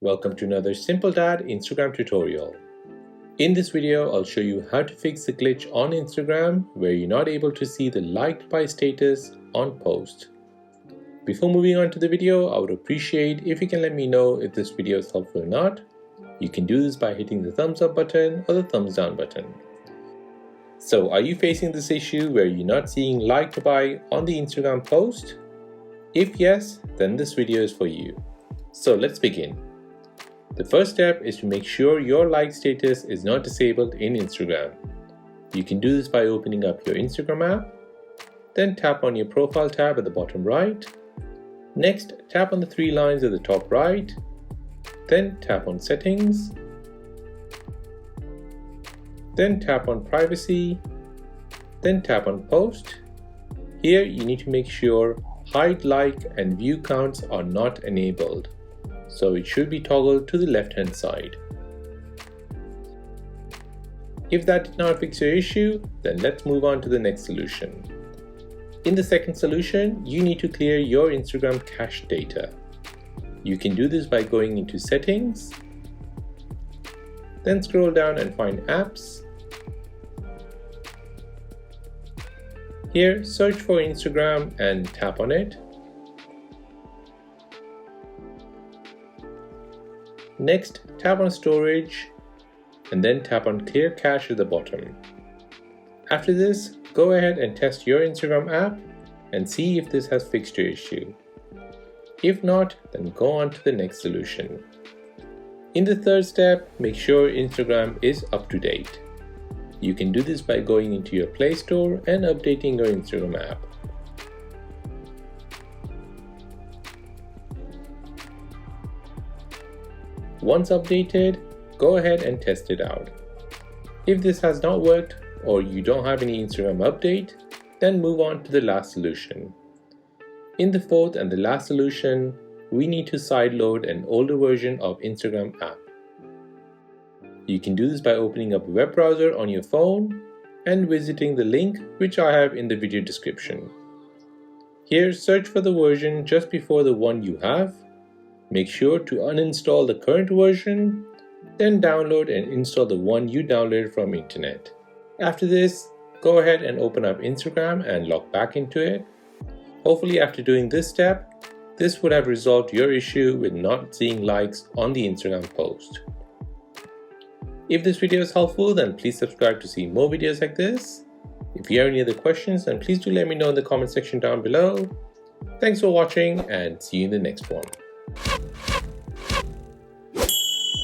Welcome to another Simple Dad Instagram tutorial. In this video, I'll show you how to fix the glitch on Instagram where you're not able to see the liked by status on post. Before moving on to the video, I would appreciate if you can let me know if this video is helpful or not. You can do this by hitting the thumbs up button or the thumbs down button. So, are you facing this issue where you're not seeing liked by on the Instagram post? If yes, then this video is for you. So let's begin. The first step is to make sure your like status is not disabled in Instagram. You can do this by opening up your Instagram app, then tap on your profile tab at the bottom right. Next, tap on the three lines at the top right, then tap on settings, then tap on privacy, then tap on post. Here you need to make sure hide like and view counts are not enabled, so it should be toggled to the left hand side. If that did not fix your issue, then let's move on to the next solution. In the second solution, you need to clear your Instagram cache data. You can do this by going into settings, then scroll down and find apps. Here, search for Instagram and tap on it. Next, tap on storage and then tap on clear cache at the bottom. After this, go ahead and test your Instagram app and see if this has fixed your issue. If not, then go on to the next solution. In the third step, make sure Instagram is up to date. You can do this by going into your Play Store and updating your Instagram app. Once updated, go ahead and test it out. If this has not worked or you don't have any Instagram update, then move on to the last solution. In the fourth and the last solution, we need to sideload an older version of Instagram app. You can do this by opening up a web browser on your phone and visiting the link which I have in the video description. Here, search for the version just before the one you have. Make sure to uninstall the current version, then download and install the one you downloaded from internet. After this, go ahead and open up Instagram and log back into it. Hopefully after doing this step, this would have resolved your issue with not seeing likes on the Instagram post. If this video is helpful, then please subscribe to see more videos like this. If you have any other questions, then please do let me know in the comment section down below. Thanks for watching and see you in the next one.